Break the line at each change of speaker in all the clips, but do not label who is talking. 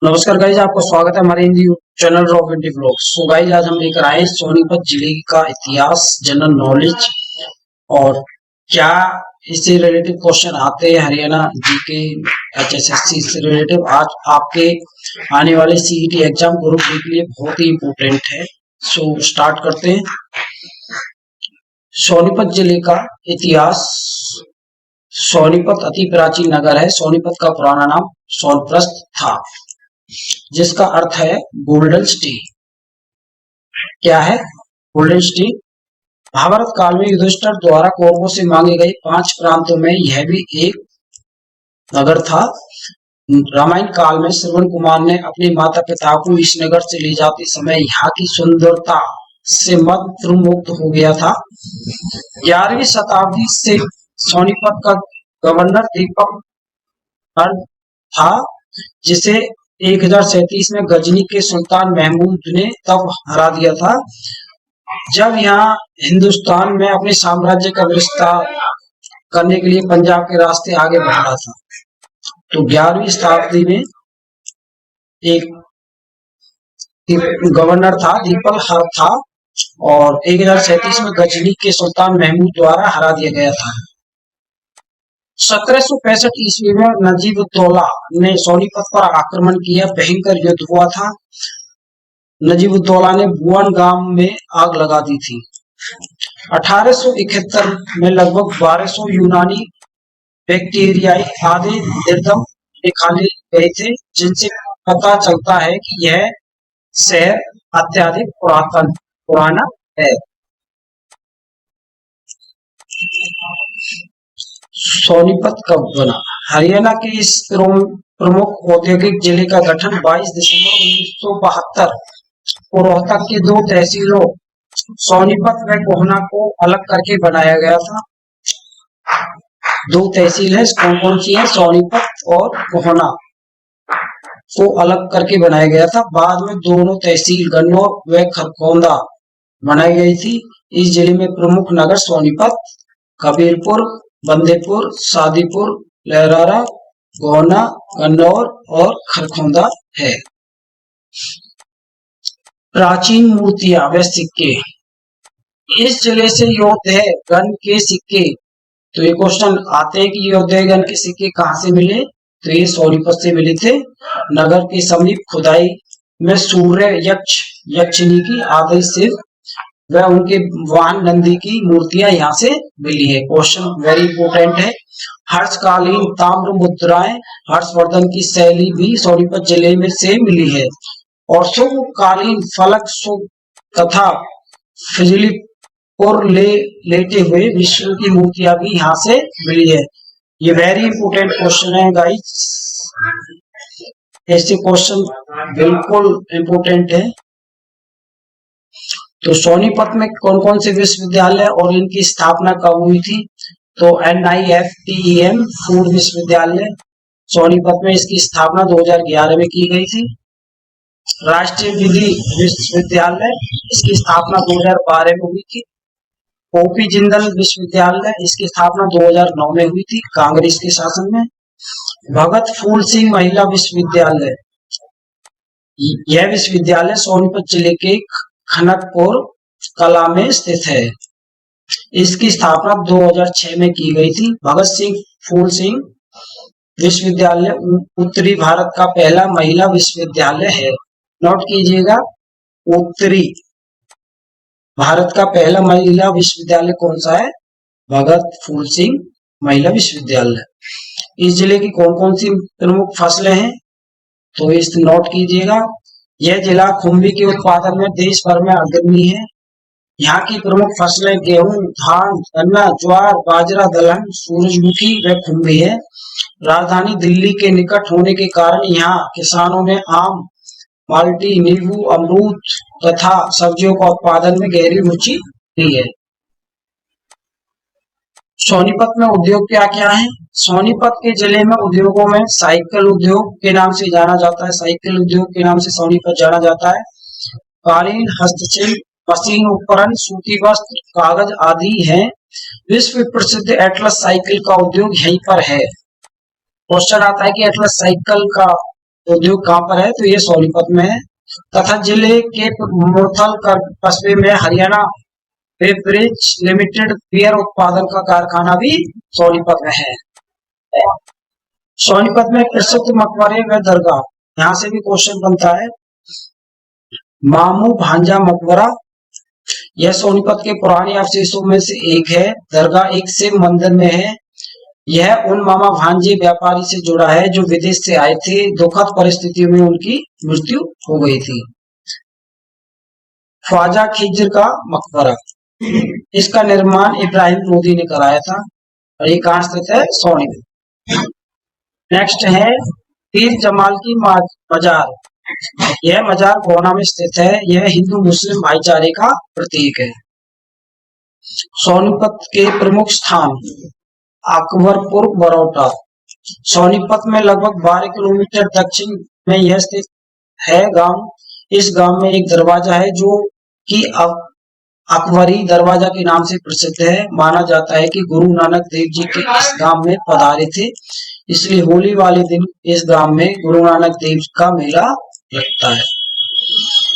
नमस्कार गाइज, आपका स्वागत है हमारे हिंदी चैनल रॉक इंडी व्लॉग्स। सो गाइज, आज हम लेकर आए सोनीपत जिले का इतिहास, जनरल नॉलेज और क्या इससे रिलेटेड क्वेश्चन आते हैं हरियाणा जीके एचएसएससी से रिलेटिव। आज आपके आने वाले सीईटी एग्जाम ग्रुप डी के लिए बहुत ही इम्पोर्टेंट है। सो स्टार्ट करते हैं। सोनीपत जिले का इतिहास। सोनीपत अति प्राचीन नगर है। सोनीपत का पुराना नाम सोनप्रस्थ था, जिसका अर्थ है गोल्डन सिटी। क्या है गोल्डन सिटी? महाभारत काल में युधिष्ठिर द्वारा कौरवों से मांगे गए 5 प्रांतों में यह भी एक नगर था। रामायण काल में श्रवण कुमार ने अपने माता पिता को इस नगर से ले जाते समय यहाँ की सुंदरता से मंत्रमुग्ध हो गया था। 11वीं शताब्दी से सोनीपत का गवर्नर दीपक था, जिसे 1037 में गजनी के सुल्तान महमूद ने तब हरा दिया था, जब यहाँ हिंदुस्तान में अपने साम्राज्य का विस्तार करने के लिए पंजाब के रास्ते आगे बढ़ रहा था। तो 11वीं शताब्दी में एक गवर्नर था, दीपक हर था, और 1037 में गजनी के सुल्तान महमूद द्वारा हरा दिया गया था। 1765 ईस्वी में नजीब-उद-दौला ने सोनीपत पर आक्रमण किया। भयंकर युद्ध हुआ था। नजीब-उद-दौला ने भुवन गांव में आग लगा दी थी। 1871 में लगभग 1200 यूनानी बैक्टीरियाई आदि निर्दम निकाले गए थे, जिनसे पता चलता है कि यह शहर अत्यधिक पुराना है। सोनीपत कब बना? हरियाणा के इस प्रमुख औद्योगिक जिले का गठन 22 दिसंबर 1972 को रोहतक के 2 तहसीलों सोनीपत व गोहना को अलग करके बनाया गया था। 2 तहसील है, कौन कौन सी है? सोनीपत और गोहना को अलग करके बनाया गया था। बाद में दोनों तहसील गन्नौर व खरखोंदा बनाई गई थी। इस जिले में प्रमुख नगर सोनीपत, कबीरपुर, बंदेपुर, सादीपुर, लहरारा, गोहना, गन्नौर और खरखोंदा है। प्राचीन मूर्तियां व सिक्के। इस जिले से योद्धेयगण के सिक्के, तो ये क्वेश्चन आते हैं कि योद्धेयगण के सिक्के कहाँ से मिले? तो ये सोनीपत से मिले थे। नगर के समीप खुदाई में सूर्य यक्षिणी की आदि शिव व उनके वाहन नंदी की मूर्तियां यहाँ से मिली है। क्वेश्चन वेरी इंपोर्टेंट है। हर्षकालीन ताम्र मुद्राएं, हर्षवर्धन की शैली भी सोनीपत जिले में से मिली है। और शुभकालीन फलक तथा फिजलीपुर लेटे हुए विष्णु की मूर्तियां भी यहाँ से मिली है। ये वेरी इंपोर्टेंट क्वेश्चन है गाइस, ऐसे क्वेश्चन बिल्कुल इंपोर्टेंट है। तो सोनीपत में कौन कौन से विश्वविद्यालय और इनकी स्थापना कब हुई थी? तो NIFTEM फूड विश्वविद्यालय सोनीपत में, इसकी स्थापना 2011 में की गई थी। राष्ट्रीय विधि विश्वविद्यालय, इसकी स्थापना 2012 में हुई थी। ओपी जिंदल विश्वविद्यालय, इसकी स्थापना 2009 में हुई थी, कांग्रेस के शासन में। भगत फूल सिंह महिला विश्वविद्यालय, यह विश्वविद्यालय सोनीपत जिले के खनकपुर कला में स्थित है। इसकी स्थापना 2006 में की गई थी। भगत सिंह फूल सिंह विश्वविद्यालय उत्तरी भारत का पहला महिला विश्वविद्यालय है। नोट कीजिएगा, उत्तरी भारत का पहला महिला विश्वविद्यालय कौन सा है? भगत फूल सिंह महिला विश्वविद्यालय। इस जिले की कौन कौन सी प्रमुख फसलें हैं? तो इस नोट कीजिएगा, यह जिला खुम्बी के उत्पादन में देश भर में अग्रणी है। यहाँ की प्रमुख फसलें गेहूं, धान, गन्ना, ज्वार, बाजरा, दलहन, सूरजमुखी व खुम्बी है। राजधानी दिल्ली के निकट होने के कारण यहाँ किसानों ने आम, माल्टी, नींबू, अमरूद तथा सब्जियों का उत्पादन में गहरी रुचि ली है। सोनीपत में उद्योग क्या क्या है? सोनीपत के जिले में उद्योगों में साइकिल उद्योग के नाम से जाना जाता है। साइकिल उद्योग के नाम से सोनीपत जाना जाता है। कालीन, हस्तशिल्प, मशीन उपकरण, सूती वस्त्र, कागज आदि हैं। विश्व प्रसिद्ध एटलस साइकिल का उद्योग यहीं पर है। क्वेश्चन आता है कि एटलस साइकिल का उद्योग कहाँ पर है, तो ये सोनीपत में है। तथा जिले के मुरथल कस्बे में हरियाणा बेवरेज लिमिटेड बियर उत्पादन का कारखाना भी सोनीपत में है। सोनीपत में प्रसिद्ध मकबरे व दरगाह, यहाँ से भी क्वेश्चन बनता है। मामू भांजा मकबरा, यह सोनीपत के पुराने अवशेषों में से एक है। दरगाह एक शिव मंदिर में है। यह उन मामा भांजे व्यापारी से जुड़ा है जो विदेश से आए थे। दुखद परिस्थितियों में उनकी मृत्यु हो गई थी। ख्वाजा खिज्र का मकबरा, इसका निर्माण इब्राहिम लोदी ने कराया था और ये कहाँ स्थित है, सोनीपत। नेक्स्ट है पीर जमाल की मजार, यह मजार गोना में स्थित है। यह हिंदू मुस्लिम भाईचारे का प्रतीक है। सोनीपत के प्रमुख स्थान अकबरपुर बरौटा, सोनीपत में लगभग 12 किलोमीटर दक्षिण में यह स्थित है गांव। इस गांव में एक दरवाजा है जो कि अकबरी दरवाजा के नाम से प्रसिद्ध है। माना जाता है कि गुरु नानक देव जी के इस गांव में पधारे थे, इसलिए होली वाले दिन इस गांव में गुरु नानक देव का मेला लगता है।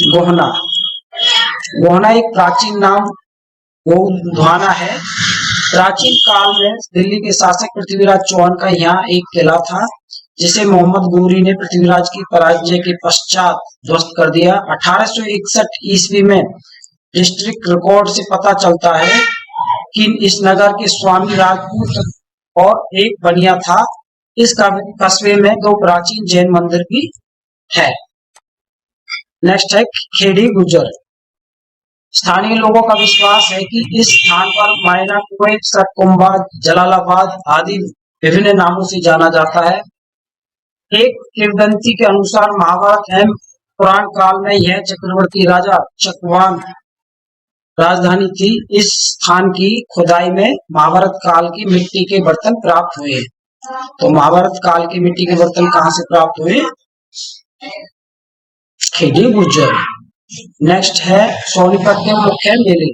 गोहना, गोहना एक प्राचीन नाम गोधवाना है। प्राचीन काल में दिल्ली के शासक पृथ्वीराज चौहान का यहाँ एक किला था, जिसे मोहम्मद गोरी ने पृथ्वीराज की पराजय के पश्चात ध्वस्त कर दिया। 1861 ईस्वी में डिस्ट्रिक्ट रिकॉर्ड से पता चलता है कि इस नगर के स्वामी राजपूत और एक बनिया था। इस कस्बे में 2 प्राचीन जैन मंदिर भी है। नेक्स्ट है खेड़ी गुजर, स्थानीय लोगों का विश्वास है कि इस स्थान पर मायना कुवैत, सतकुंभा, जलालाबाद आदि विभिन्न नामों से जाना जाता है। एक किंवदंती के अनुसार महाभारत एवं पुराण काल में यह चक्रवर्ती राजा चकवान राजधानी थी। इस स्थान की खुदाई में महाभारत काल की मिट्टी के बर्तन प्राप्त हुए। तो महाभारत काल की मिट्टी के बर्तन कहाँ से प्राप्त हुए, खेड़ी गुजर। नेक्स्ट है सोनीपत के मुख्य मेले।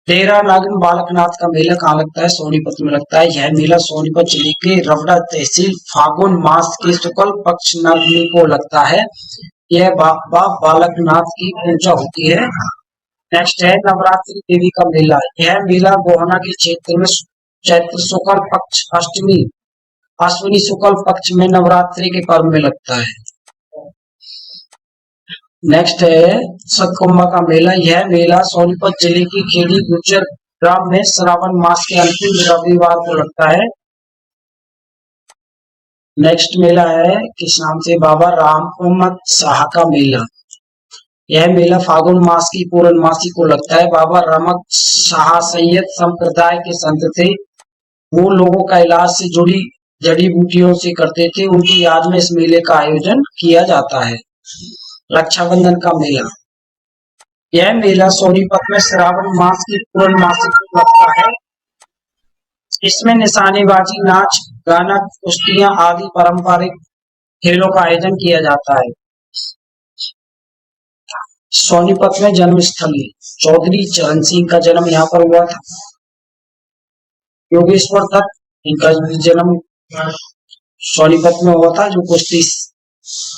डेरा नागिन बालकनाथ का मेला कहाँ लगता है, सोनीपत में लगता है। यह मेला सोनीपत जिले के रवड़ा तहसील फागुन मास के शुक्ल पक्ष नवमी को लगता है। यह बाबा बालकनाथ की पूजा होती है। नेक्स्ट है नवरात्रि देवी का मेला। यह मेला गोहना के क्षेत्र में चैत्र शुक्ल पक्ष अष्टमी अश्विनी शुक्ल पक्ष में नवरात्रि के पर्व में लगता है। नेक्स्ट है सतकुंभा का मेला। यह मेला सोनीपत जिले की खेड़ी गुजर ग्राम में श्रावण मास के अंतिम रविवार को लगता है। नेक्स्ट मेला है किस नाम से, बाबा राम मोहम्मद शाह का मेला। यह मेला फागुन मास की पूर्णमासी को लगता है। बाबा रमक शाह सैयद संप्रदाय के संत थे। वो लोगों का इलाज से जुड़ी जड़ी बूटियों से करते थे। उनकी याद में इस मेले का आयोजन किया जाता है। रक्षाबंधन का मेला। यह मेला सोनीपत में श्रावण मास की पूर्णमासी को लगता है। इसमें निशानेबाजी, नाच गाना, कुश्तियां आदि पारंपरिक खेलों का आयोजन किया जाता है। सोनीपत में जन्मस्थली, चौधरी चरण सिंह का जन्म यहाँ पर हुआ था। योगेश्वर दत्त, इनका जन्म सोनीपत में हुआ था, जो कुश्ती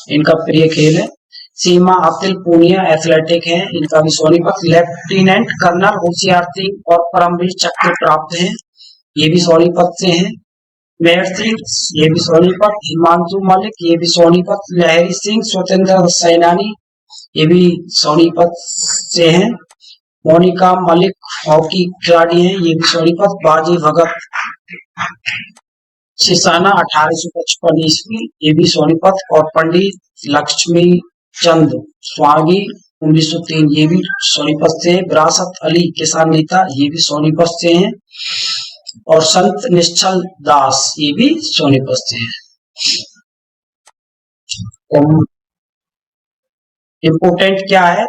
इनका प्रिय खेल है। सीमा अब्दुल पूनिया एथलेटिक हैं, इनका भी सोनीपत। लेफ्टिनेंट कर्नल होशियार सिंह और परमवीर चक्र प्राप्त हैं, ये भी सोनीपत से हैं। मेहर सिंह, ये भी सोनीपत। हिमांशु मलिक, ये भी सोनीपत। लहरी सिंह स्वतंत्र सेनानी, ये भी सोनीपत से हैं। मोनिका मलिक हॉकी खिलाड़ी हैं, ये भी सोनीपत। बाजी भगत सिसाना 1855 ईस्वी, ये भी सोनीपत। और पंडित लक्ष्मी चंद स्वागी 1903, ये भी सोनीपत से। विरासत अली किसान नेता, ये भी सोनीपत से हैं। और संत निश्चल दास, ये भी सोनीपत से हैं। इम्पोर्टेंट क्या है,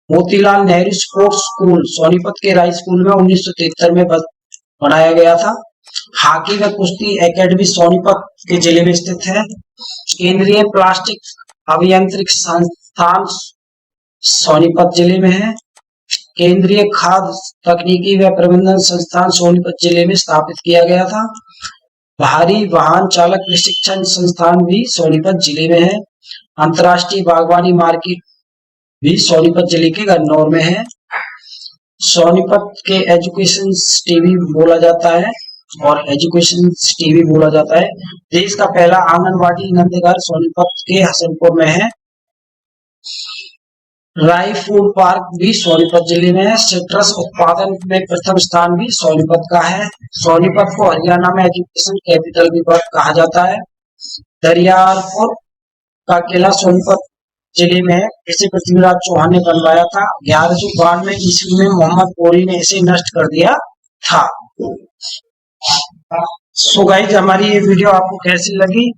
मोतीलाल नेहरू स्पोर्ट्स स्कूल सोनीपत के राय स्कूल में 1973 में बनाया गया था। हॉकी व कुश्ती एकेडमी सोनीपत के जिले में स्थित है। केंद्रीय प्लास्टिक अभियांत्रिक संस्थान सोनीपत जिले में है। केंद्रीय खाद्य तकनीकी व प्रबंधन संस्थान सोनीपत जिले में स्थापित किया गया था। भारी वाहन चालक प्रशिक्षण संस्थान भी सोनीपत जिले में है। अंतर्राष्ट्रीय बागवानी मार्केट भी सोनीपत जिले के गन्नौर में है। सोनीपत के एजुकेशन टीवी बोला जाता है और एजुकेशन टीवी बोला जाता है। देश का पहला आंगनबाड़ी नंदघर सोनीपत के हसनपुर में है। राई फूड पार्क भी सोनीपत जिले में है। सिट्रस उत्पादन में प्रथम स्थान भी सोनीपत का है। सोनीपत को हरियाणा में एजुकेशन कैपिटल भी कहा जाता है। दरियारपुर का किला सोनीपत जिले में है। इसे पृथ्वीराज चौहान ने बनवाया था। 1192 ईस्वी में मोहम्मद गोरी ने इसे नष्ट कर दिया था। सो गाइस, हमारी ये वीडियो आपको कैसी लगी?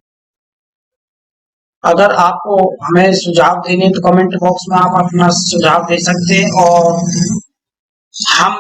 अगर आपको हमें सुझाव देने तो कमेंट बॉक्स में आप अपना सुझाव दे सकते हैं और हम